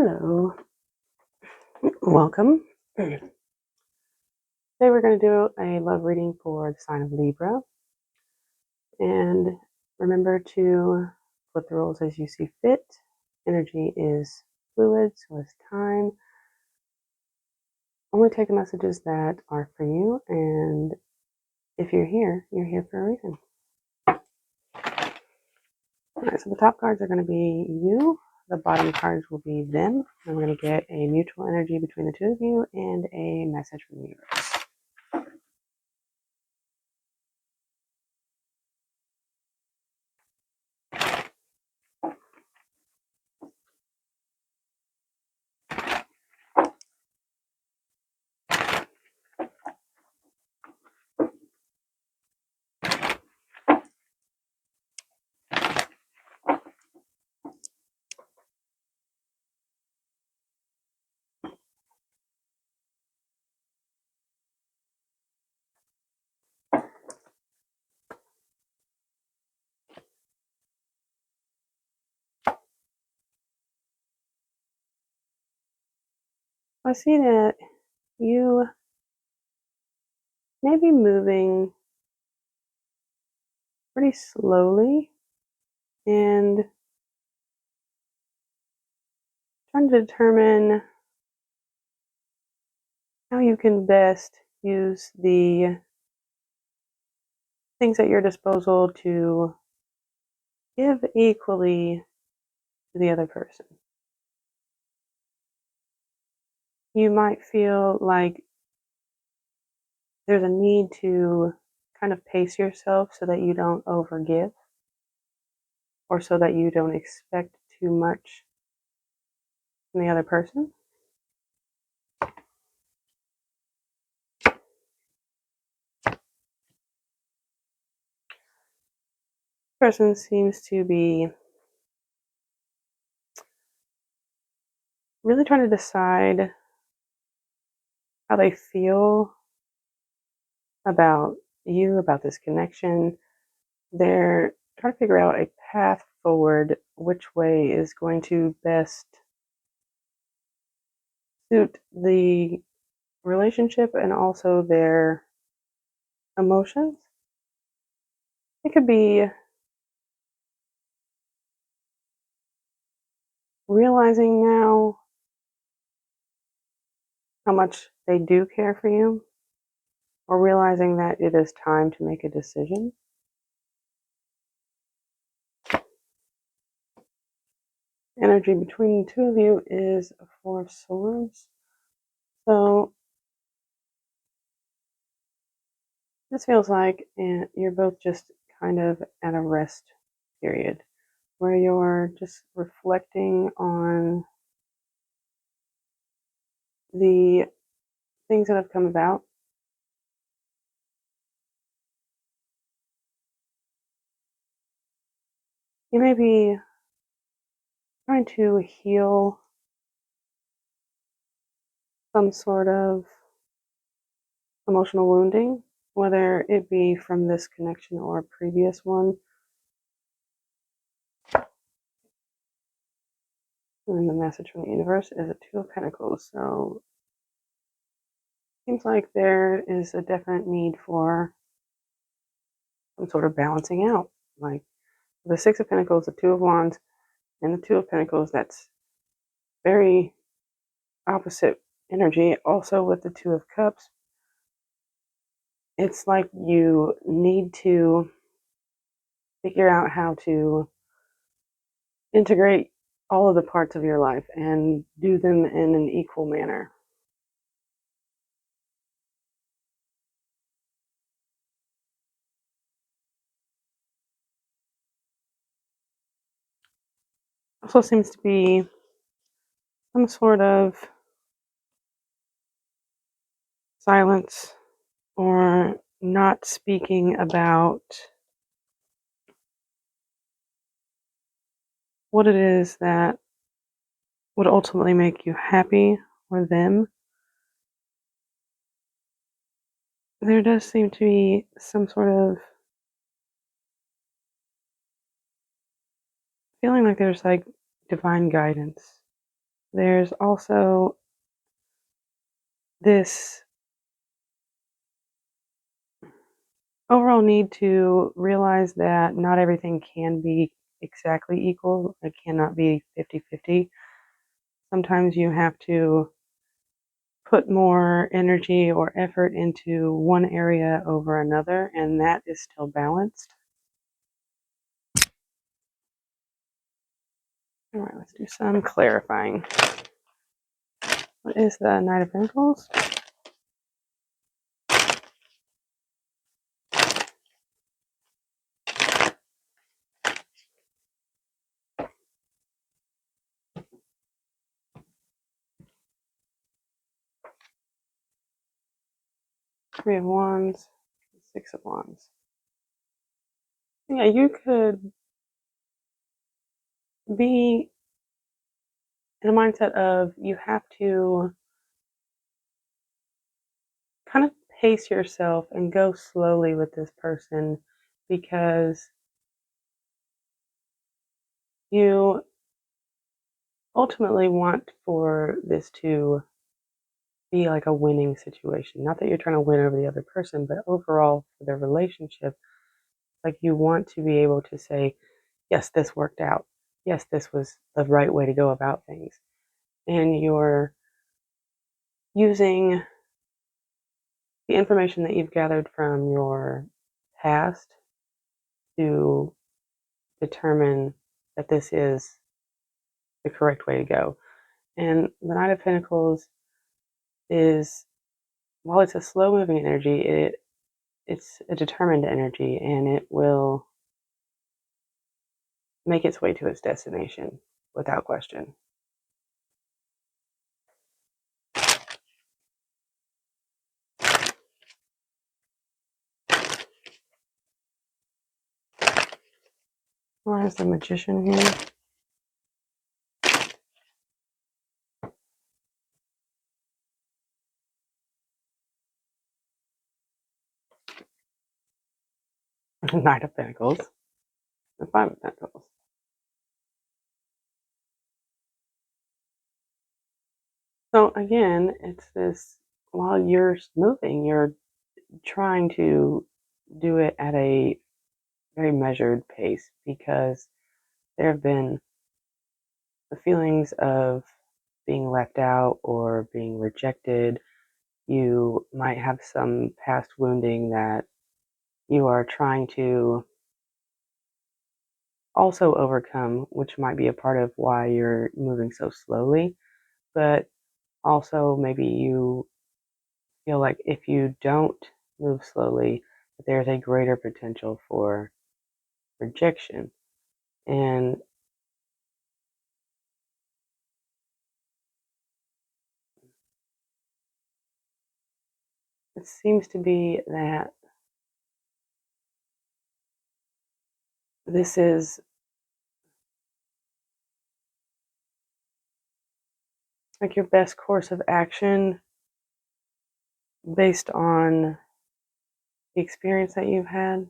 Hello, welcome. Today we're going to do a love reading for the sign of Libra. And remember to flip the roles as you see fit. Energy is fluid, so is time. Only take the messages that are for you. And if you're here for a reason. All right, so the top cards are going to be you. The bottom cards will be them. And we're going to get a mutual energy between the two of you and a message from the universe. I see that you may be moving pretty slowly and trying to determine how you can best use the things at your disposal to give equally to the other person. You might feel like there's a need to kind of pace yourself so that you don't overgive or so that you don't expect too much from the other person. Person seems to be really trying to decide how they feel about you, about this connection. They're trying to figure out a path forward, which way is going to best suit the relationship and also their emotions. It could be realizing now how much they do care for you, or realizing that it is time to make a decision. Energy between the two of you is a Four of Swords. So this feels like you're both just kind of at a rest period where you're just reflecting on the things that have come about. You may be trying to heal some sort of emotional wounding, whether it be from this connection or a previous one. And the message from the universe is a Two of Pentacles. So it seems like there is a definite need for some sort of balancing out. Like the Six of Pentacles, the Two of Wands, and the Two of Pentacles, that's very opposite energy. Also with the Two of Cups, it's like you need to figure out how to integrate all of the parts of your life and do them in an equal manner. Also seems to be some sort of silence or not speaking about what it is that would ultimately make you happy or them. There does seem to be some sort of feeling like there's like divine guidance There's also this overall need to realize that not everything can be exactly equal. It cannot be 50-50. Sometimes you have to put more energy or effort into one area over another, and that is still balanced. All right, let's do some clarifying. What is the Knight of Pentacles? Three of Wands, Six of Wands. Yeah, you could be in a mindset of you have to kind of pace yourself and go slowly with this person because you ultimately want for this to be like a winning situation. Not that you're trying to win over the other person, but overall for their relationship, like you want to be able to say, yes, this worked out. Yes, this was the right way to go about things. And you're using the information that you've gathered from your past to determine that this is the correct way to go. And the Knight of Pentacles is, while it's a slow moving energy, it's a determined energy and it will make its way to its destination without question. Why is the Magician here? Knight of Pentacles. The Five of Pentacles. So again, it's this, while you're moving, you're trying to do it at a very measured pace because there have been the feelings of being left out or being rejected. You might have some past wounding that you are trying to also overcome, which might be a part of why you're moving so slowly. But also, maybe you feel like if you don't move slowly, there's a greater potential for rejection. And it seems to be that this is like your best course of action based on the experience that you've had.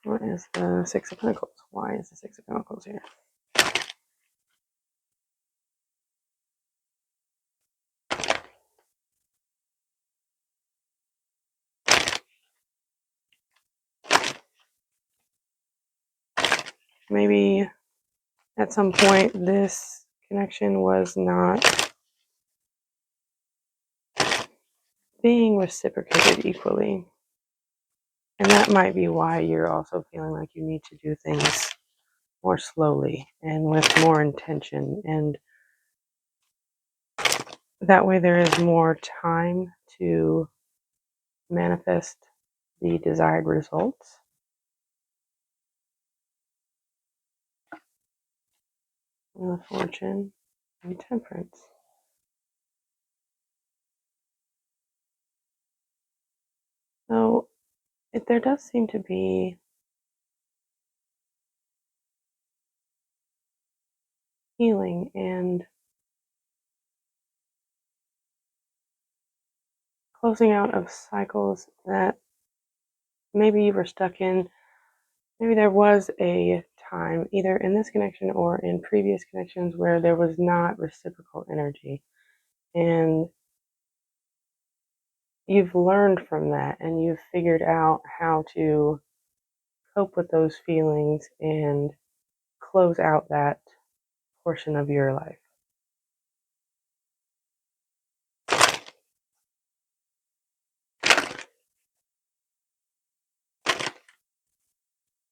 What is the Six of Pentacles? Why is the Six of Pentacles here? Maybe at some point this connection was not being reciprocated equally. And that might be why you're also feeling like you need to do things more slowly and with more intention. And that way there is more time to manifest the desired results. The Fortune and Temperance. So there does seem to be healing and closing out of cycles that maybe you were stuck in. Maybe there was a time, either in this connection or in previous connections where there was not reciprocal energy. And you've learned from that and you've figured out how to cope with those feelings and close out that portion of your life.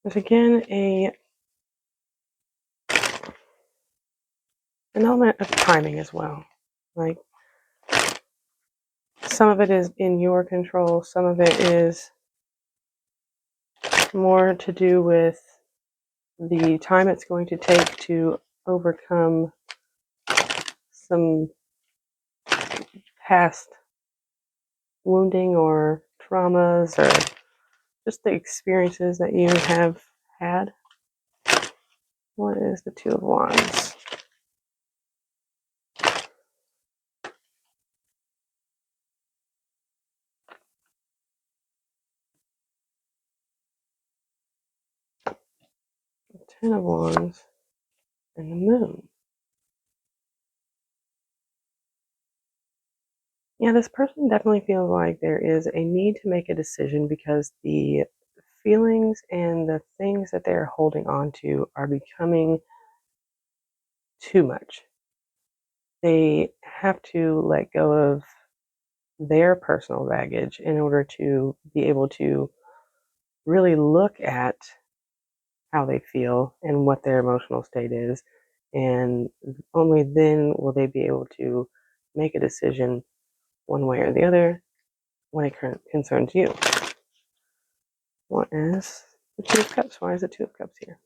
There's again an element of timing as well. Like, some of it is in your control, some of it is more to do with the time it's going to take to overcome some past wounding or traumas or just the experiences that you have had. What is the Two of Wands? The Ten of Wands and the Moon. Yeah, this person definitely feels like there is a need to make a decision because the feelings and the things that they're holding on to are becoming too much. They have to let go of their personal baggage in order to be able to really look at how they feel and what their emotional state is. And only then will they be able to make a decision one way or the other when it concerns you. What is the Two of Cups? Why is the Two of Cups here?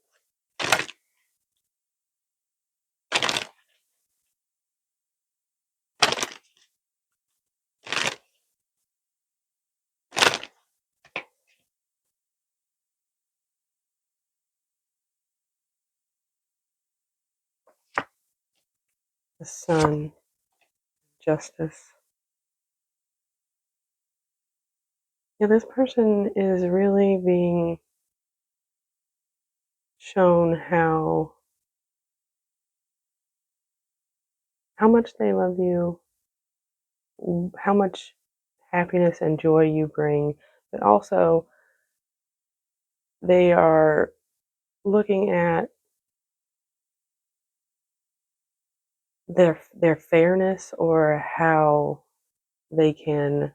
The Sun, Justice. Yeah, this person is really being shown how much they love you, how much happiness and joy you bring, but also they are looking at their fairness or how they can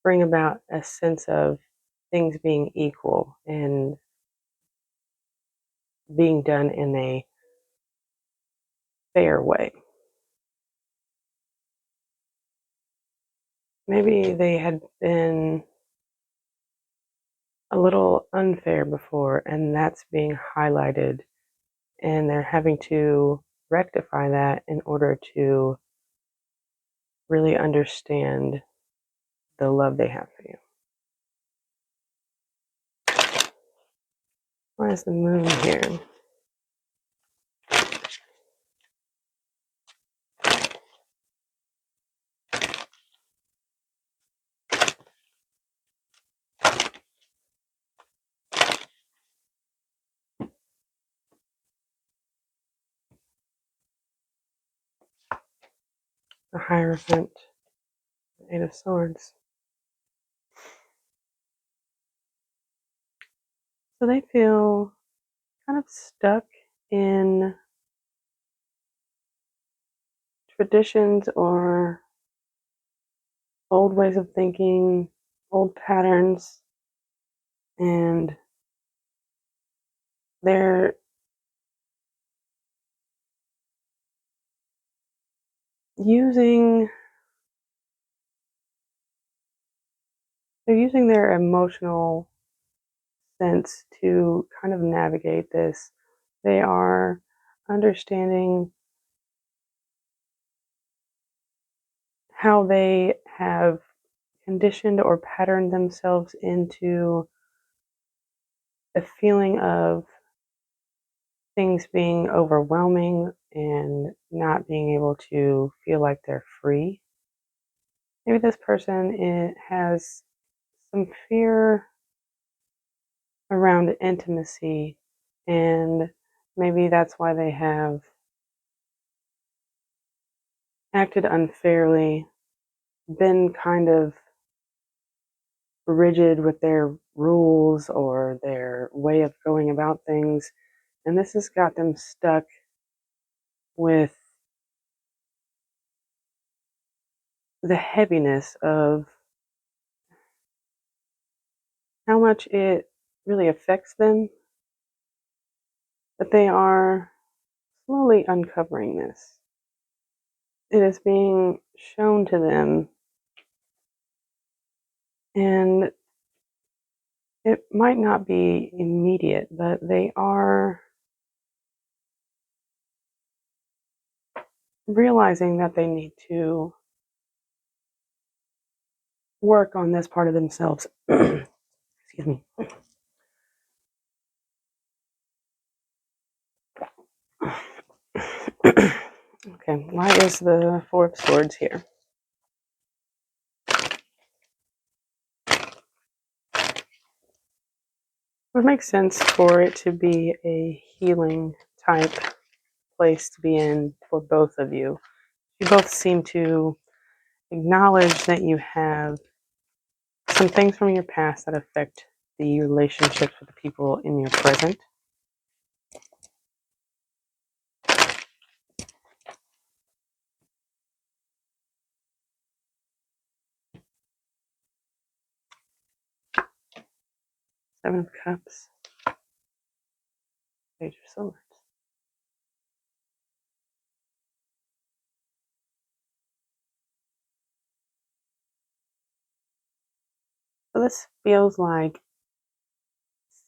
bring about a sense of things being equal and being done in a fair way. Maybe they had been a little unfair before, and that's being highlighted, and they're having to rectify that in order to really understand the love they have for you. Why is the Moon here? The Hierophant, the Eight of Swords. So they feel kind of stuck in traditions or old ways of thinking, old patterns, and they're using their emotional sense to kind of navigate this. They are understanding how they have conditioned or patterned themselves into a feeling of things being overwhelming and not being able to feel like they're free. Maybe this person has some fear around intimacy And maybe that's why they have acted unfairly, been kind of rigid with their rules or their way of going about things. And this has got them stuck with the heaviness of how much it really affects them, but they are slowly uncovering this. It is being shown to them, and it might not be immediate, but they are realizing that they need to work on this part of themselves. Excuse me. Okay, why is the Four of Swords here? It makes sense for it to be a healing type place to be in for both of you. You both seem to acknowledge that you have some things from your past that affect the relationships with the people in your present. Seven of Cups, Page of Swords. So this feels like,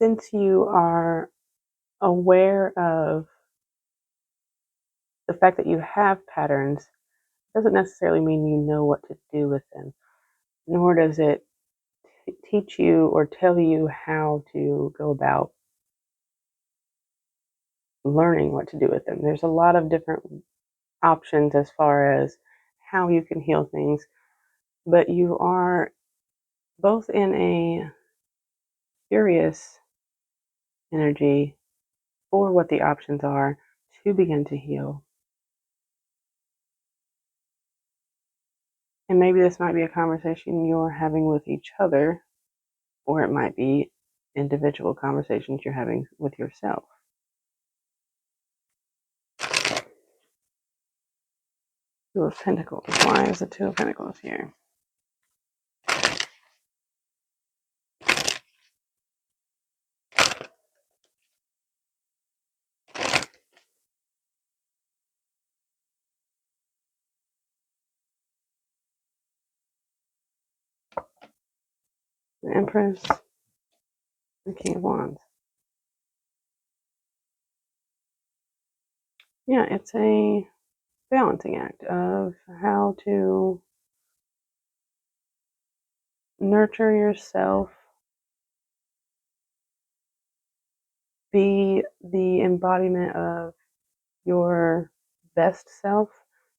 since you are aware of the fact that you have patterns, doesn't necessarily mean you know what to do with them, nor does it teach you or tell you how to go about learning what to do with them. There's a lot of different options as far as how you can heal things, but you are both in a curious energy for what the options are to begin to heal. And maybe this might be a conversation you're having with each other, or it might be individual conversations you're having with yourself. Two of Pentacles. Why is the Two of Pentacles here? The Empress, the King of Wands. Yeah, it's a balancing act of how to nurture yourself, be the embodiment of your best self,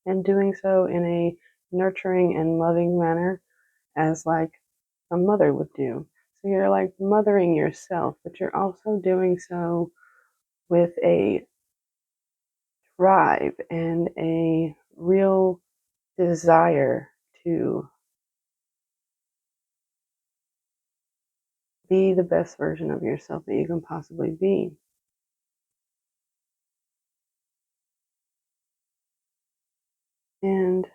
and doing so in a nurturing and loving manner, as like a mother would do. So you're like mothering yourself, but you're also doing so with a drive and a real desire to be the best version of yourself that you can possibly be. And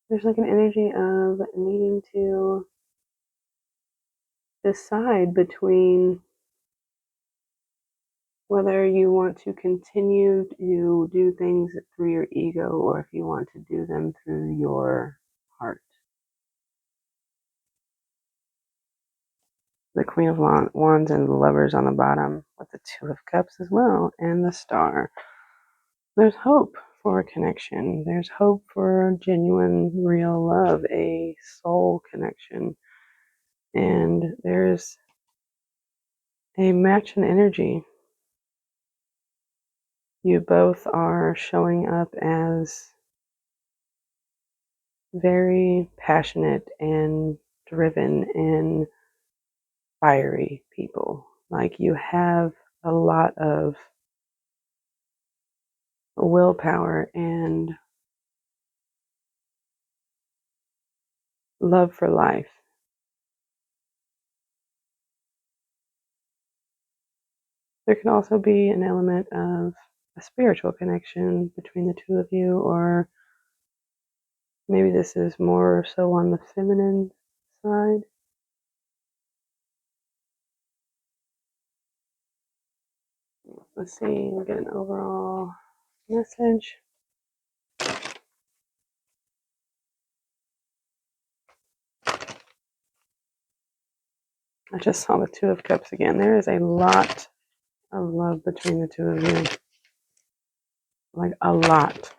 there's like an energy of needing to decide between whether you want to continue to do things through your ego or if you want to do them through your heart. The Queen of Wands and the Lovers on the bottom with the Two of Cups as well and the Star. There's hope for a connection. There's hope for genuine, real love, a soul connection. And there's a match in energy. You both are showing up as very passionate and driven and fiery people. Like you have a lot of willpower and love for life. There can also be an element of a spiritual connection between the two of you, or maybe this is more so on the feminine side. Let's see, we'll get an overall message. I just saw the Two of Cups again. There is a lot of love between the two of you. Like a lot.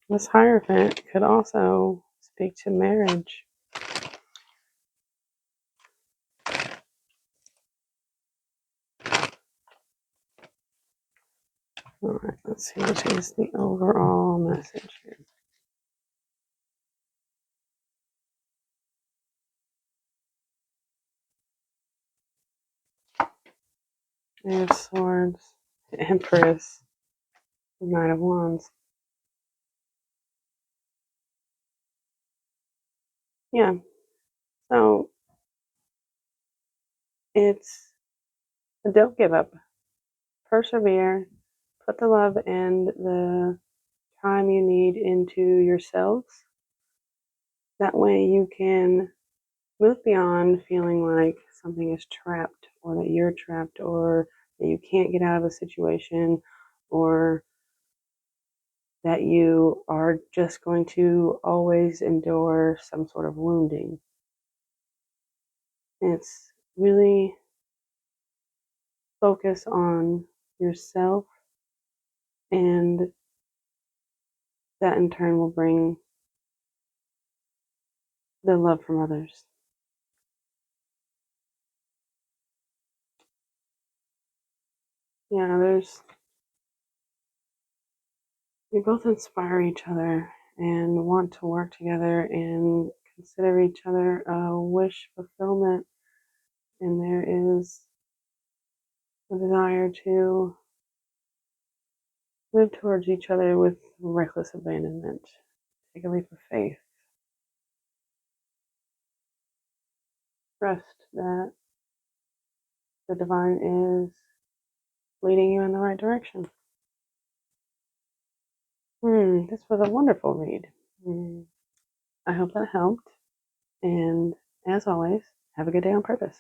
This Hierophant could also speak to marriage. All right, let's see what is the overall message here. Ace of Swords, Empress, Knight of Wands. Yeah, so it's don't give up. Persevere. Put the love and the time you need into yourselves. That way you can move beyond feeling like something is trapped or that you're trapped or that you can't get out of a situation or that you are just going to always endure some sort of wounding. It's really focus on yourself, and that in turn will bring the love from others. Yeah, you both inspire each other and want to work together and consider each other a wish fulfillment, and there is a desire to live towards each other with reckless abandonment. Take a leap of faith. Trust that the divine is leading you in the right direction. This was a wonderful read. I hope that helped. And as always, have a good day on purpose.